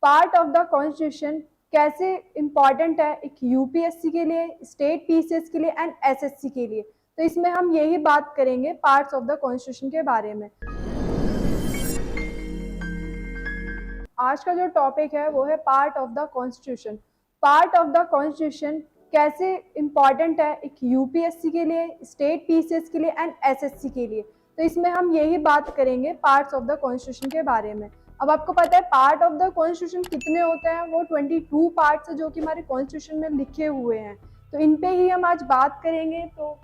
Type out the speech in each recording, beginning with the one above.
Part of the constitution कैसे important है एक यूपीएससी के लिए, स्टेट पीसीएस के लिए एंड एसएससी के लिए। तो इसमें हम यही बात करेंगे पार्ट्स ऑफ द कॉन्स्टिट्यूशन के बारे में। आज का जो टॉपिक है वो है part of the constitution. Part of the constitution कैसे इम्पॉर्टेंट है एक यूपीएससी के लिए, स्टेट पीसीएस के लिए एंड एसएससी के लिए। तो इसमें हम यही बात करेंगे पार्ट्स ऑफ द कॉन्स्टिट्यूशन के बारे में। अब आपको पता है पार्ट ऑफ द कॉन्स्टिट्यूशन कितने होते हैं, वो 22 पार्ट्स है जो कि हमारे कॉन्स्टिट्यूशन में लिखे हुए हैं। तो इन पे ही हम आज बात करेंगे। तो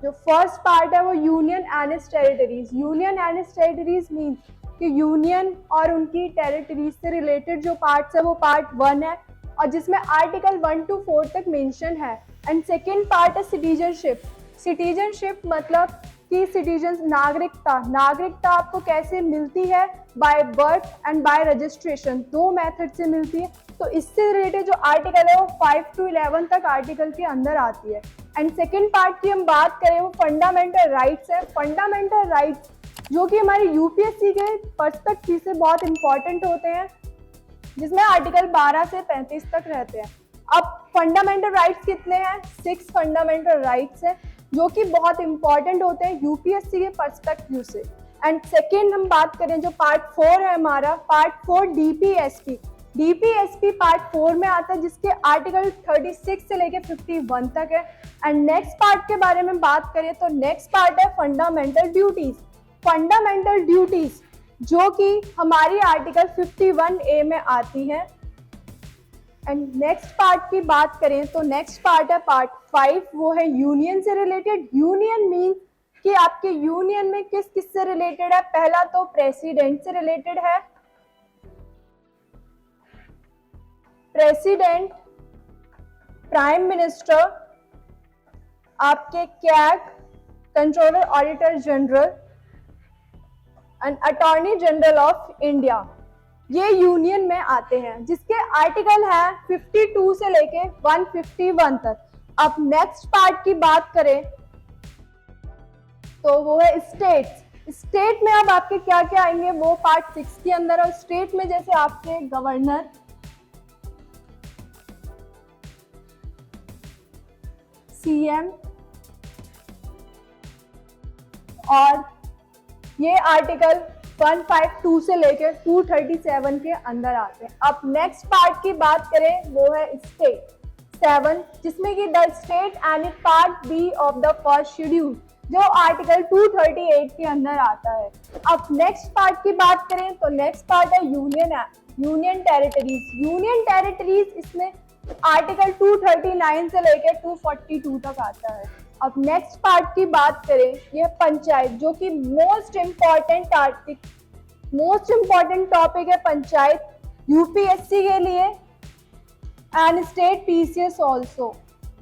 जो फर्स्ट पार्ट है वो union and it's territories. Union and it's territories means कि यूनियन और उनकी टेरिटरीज से रिलेटेड जो पार्ट्स है वो पार्ट 1 है और जिसमें आर्टिकल 1 to 4 तक मेंशन है। एंड सेकेंड पार्ट है सिटीजनशिप। सिटीजनशिप मतलब कि सिटीजन नागरिकता आपको कैसे मिलती है, by birth and bye registration, दो मेथड से मिलती है। तो इससे रिलेटेड जो आर्टिकल है वो 5 to 11 तक आर्टिकल के अंदर आती है। एंड सेकेंड पार्ट की हम बात करें वो फंडामेंटल राइट्स है। फंडामेंटल राइट्स जो कि हमारे यूपीएससी के पर्सपेक्टिव से बहुत इंपॉर्टेंट होते हैं, जिसमें आर्टिकल 12 से 35 तक रहते हैं। अब फंडामेंटल राइट्स कितने हैं? 6 फंडामेंटल राइट्स हैं जो कि बहुत इंपॉर्टेंट होते हैं यूपीएससी के पर्सपेक्टिव से। एंड सेकेंड हम बात करें जो पार्ट 4 है हमारा, पार्ट 4 डीपीएसपी। डीपीएसपी पार्ट 4 में आता है जिसके आर्टिकल 36 से लेके 51 तक है। एंड नेक्स्ट पार्ट के बारे में बात करें तो नेक्स्ट पार्ट है फंडामेंटल ड्यूटीज। फंडामेंटल ड्यूटीज जो कि हमारी आर्टिकल 51A में आती है। एंड नेक्स्ट पार्ट की बात करें तो नेक्स्ट पार्ट है पार्ट 5, वो है यूनियन से रिलेटेड। यूनियन मीन कि आपके यूनियन में किस किस से रिलेटेड है। पहला तो प्रेसिडेंट से रिलेटेड है। प्रेसिडेंट, प्राइम मिनिस्टर, आपके CAG, controller auditor general and attorney general of India, ये यूनियन में आते हैं जिसके आर्टिकल है 52 से लेके 151 तक। अब नेक्स्ट पार्ट की बात करें तो वो है स्टेट्स। स्टेट में अब आपके क्या क्या आएंगे वो पार्ट 6 के अंदर। और स्टेट में जैसे आपके गवर्नर, सीएम और ये आर्टिकल 152 से लेकर 237 के अंदर आते हैं। अब नेक्स्ट पार्ट की बात करें वो है स्टेट 7, जिसमें कि the state and it part B of the first schedule जो आर्टिकल 238 के अंदर आता है। अब नेक्स्ट पार्ट की बात करें तो नेक्स्ट पार्ट है यूनियन टेरिटरीज। यूनियन टेरिटरीज इसमें आर्टिकल 239 से लेकर 242 तक आता है। अब नेक्स्ट पार्ट की बात करें यह पंचायत, जो कि मोस्ट इम्पॉर्टेंट टॉपिक है पंचायत यूपीएससी के लिए एंड स्टेट पीसीएस ऑल्सो।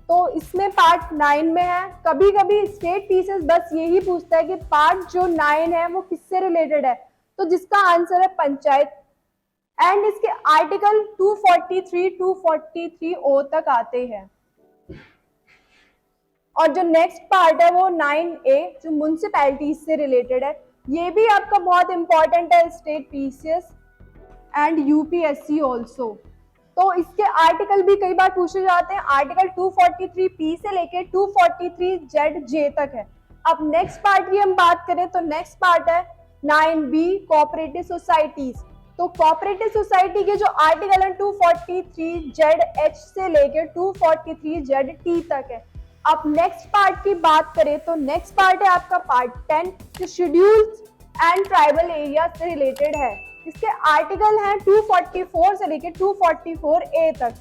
तो इसमें पार्ट 9 में है। कभी कभी स्टेट पीसीएस बस यही पूछता है कि पार्ट जो 9 है वो किससे रिलेटेड है, तो जिसका आंसर है पंचायत। एंड इसके आर्टिकल 243 तक आते हैं। और जो नेक्स्ट पार्ट है वो 9A जो म्युनिसिपैलिटीज से रिलेटेड है, ये भी आपका बहुत इंपॉर्टेंट है state PCS and UPSC also. तो इसके आर्टिकल भी कई बार पूछे जाते हैं। आर्टिकल 243P से लेके 243ZJ तक है। अब नेक्स्ट पार्ट की हम बात करें तो नेक्स्ट पार्ट है 9B कोऑपरेटिव सोसाइटीज। तो कोऑपरेटिव सोसाइटी के जो आर्टिकल है 243ZH से लेकर 243ZT तक है। अब नेक्स्ट पार्ट की बात करें तो नेक्स्ट पार्ट है आपका पार्ट 10 जो शेड्यूल्स एंड ट्राइबल एरिया से रिलेटेड है। इसके आर्टिकल हैं 244 से लेकर 244A तक।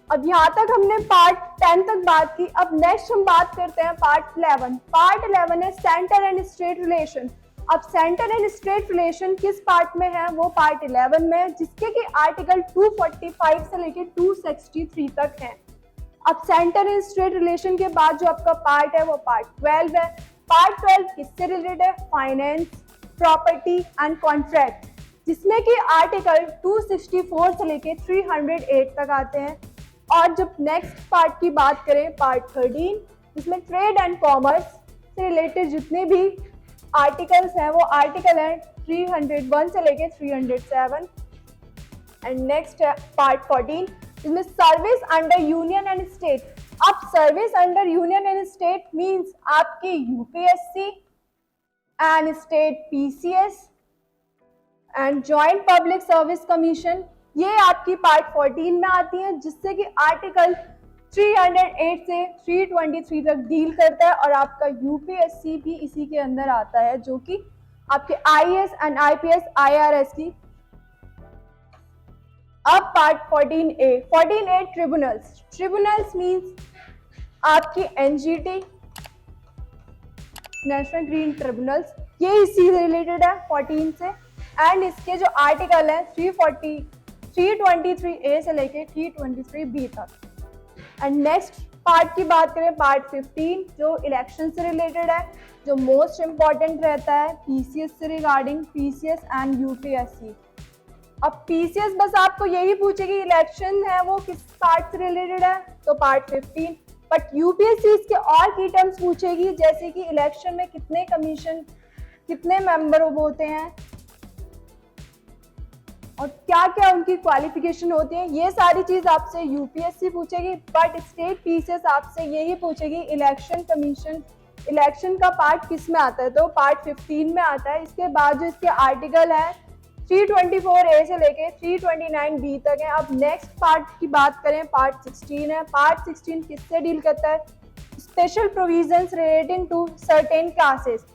अब यहाँ तक हमने पार्ट 10 तक बात की। अब नेक्स्ट हम बात करते हैं पार्ट 11। पार्ट 11 है सेंटर एंड स्टेट रिलेशन। अब सेंटर एंड स्टेट रिलेशन किस पार्ट में है, वो पार्ट 11 में है, जिसके कि आर्टिकल 245 से लेकर 263 तक है। अब सेंटर एंड स्टेट रिलेशन के बाद जो आपका पार्ट है वो पार्ट 12 है। पार्ट 12 किससे रिलेटेड है? फाइनेंस, प्रॉपर्टी एंड कॉन्ट्रैक्ट, जिसमें कि आर्टिकल 264 से लेके 308 तक आते हैं। और जब नेक्स्ट पार्ट की बात करें पार्ट 13, जिसमें ट्रेड एंड कॉमर्स से रिलेटेड जितने भी आर्टिकल्स हैं वो आर्टिकल हैं 301 से लेके 307। एंड नेक्स्ट है पार्ट 14 जिसमें service under union and state. अब service under union and state means आपकी UPSC and state PCS and joint public service commission, ये आपकी पार्ट 14 में आती है, जिससे कि आर्टिकल 308 से 323 तक डील करता है और आपका यूपीएससी भी इसी के अंदर आता है, जो कि आपके आईएएस एंड आईपीएस आईआरएस की। अब part 14A tribunals. Tribunals means आपकी एनजीटी नेशनल ग्रीन ट्रिब्यूनल्स, ये इसी से रिलेटेड है 14 से। एंड इसके जो आर्टिकल है 323A से लेके 323B तक। एंड नेक्स्ट पार्ट की बात करें पार्ट 15 जो इलेक्शन से रिलेटेड है, जो मोस्ट इम्पॉर्टेंट रहता है पीसीएस से रिगार्डिंग, पीसीएस एंड यूपीएससी। अब पीसीएस बस आपको यही पूछेगी इलेक्शन है वो किस पार्ट से रिलेटेड है, तो पार्ट 15। बट यूपीएससी इसके और की टर्म्स पूछेगी, जैसे कि इलेक्शन में कितने कमीशन, कितने मेंबर होते हैं और क्या क्या उनकी क्वालिफिकेशन होती है, ये सारी चीज आपसे यूपीएससी पूछेगी। बट स्टेट पीसीएस आपसे यही पूछेगी इलेक्शन कमीशन, इलेक्शन का पार्ट किस में आता है, तो पार्ट 15 में आता है। इसके बाद जो इसके आर्टिकल है 324A से लेके 329B तक है। अब नेक्स्ट पार्ट की बात करें पार्ट 16 है। पार्ट 16 किससे डील करता है, special provisions relating to certain classes,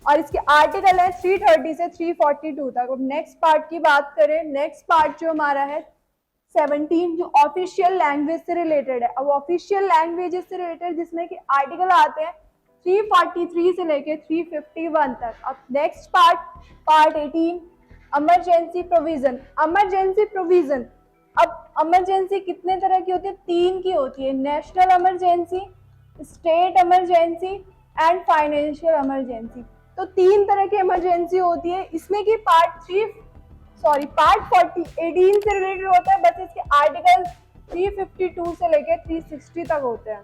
और इसके आर्टिकल है 330 से 342 तक। अब नेक्स्ट पार्ट की बात करें, नेक्स्ट पार्ट जो हमारा है 17 जो ऑफिशियल लैंग्वेज से रिलेटेड है। अब ऑफिशियल लैंग्वेजेस से रिलेटेड जिसमें कि आर्टिकल आते हैं 343 से लेके 351 तक। अब next part 18 emergency provision. Emergency provision, अब इमरजेंसी कितने तरह की होती है, 3 की होती है, national emergency, state emergency and financial emergency. तो 3 तरह की इमरजेंसी होती है। इसमें की पार्ट 18 से रिलेटेड होता है, बस इसके आर्टिकल 352 से लेकर 360 तक होते हैं।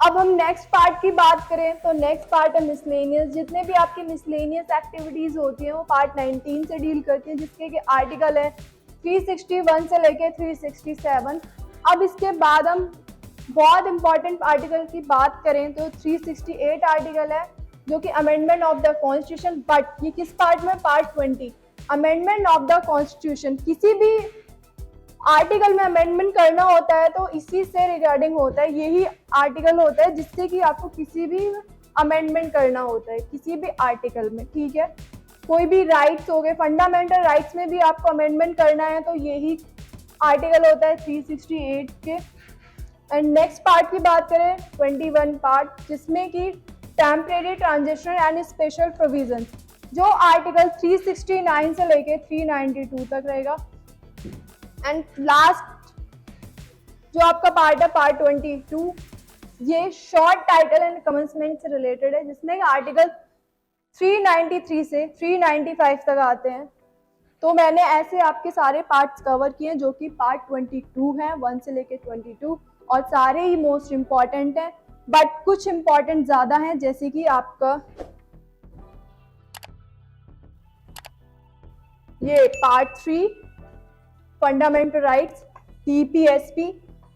अब हम नेक्स्ट पार्ट की बात करें तो नेक्स्ट पार्ट है मिसलेनियस। जितने भी आपकी मिसलेनियस एक्टिविटीज होती हैं वो पार्ट 19 से डील करती हैं, जिसके कि आर्टिकल है 361 से लेके 367। अब इसके बाद हम बहुत इंपॉर्टेंट आर्टिकल की बात करें तो 368 आर्टिकल है, जो कि amendment of the constitution. But ये किस पार्ट में, part 20 amendment of the constitution. किसी भी आर्टिकल में अमेंडमेंट करना होता है तो इसी से रिगार्डिंग होता है, यही आर्टिकल होता है जिससे कि आपको किसी भी अमेंडमेंट करना होता है किसी भी आर्टिकल में, ठीक है। कोई भी राइट्स हो गए, फंडामेंटल राइट्स में भी आपको अमेंडमेंट करना है तो यही आर्टिकल होता है 368 के। एंड नेक्स्ट पार्ट की बात करें 21 पार्ट, जिसमें कि temporary transition and special provision, जो आर्टिकल 369 से लेके 392 तक रहेगा। एंड लास्ट जो आपका पार्ट है पार्ट 22, ये शॉर्ट टाइटल एंड कमेंसमेंट से रिलेटेड है, जिसमें आर्टिकल 393 से 395 तक आते हैं। तो मैंने ऐसे आपके सारे पार्ट्स कवर किए हैं, जो कि पार्ट 22 है 1 से लेके 22, और सारे ही मोस्ट इम्पॉर्टेंट हैं। बट कुछ इम्पॉर्टेंट ज्यादा हैं, जैसे कि आपका ये part 3 fundamental rights, DPSP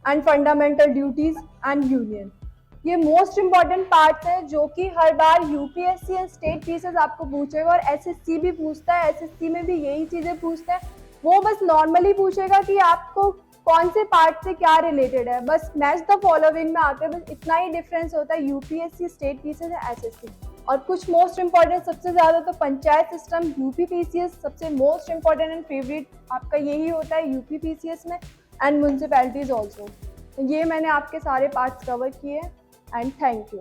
and fundamental duties and union. ये मोस्ट इम्पॉर्टेंट पार्ट्स हैं जो कि हर बार यूपीएससी एंड स्टेट पीसेस आपको पूछेगा, और एसएससी भी पूछता है। एसएससी में भी यही चीजें पूछता है, वो बस नॉर्मली पूछेगा कि आपको कौन से पार्ट से क्या रिलेटेड है, बस मैच द फॉलोइंग में आते हैं, बस इतना ही डिफरेंस होता है UPSC, state pieces and SSC. और कुछ मोस्ट इंपॉर्टेंट सबसे ज्यादा तो पंचायत सिस्टम, यूपीपीसीएस सबसे मोस्ट इंपॉर्टेंट एंड फेवरेट आपका यही होता है यूपीपीसीएस में, एंड म्युनिसिपैलिटीज ऑल्सो। तो ये मैंने आपके सारे पार्ट्स कवर किए हैं, एंड थैंक यू।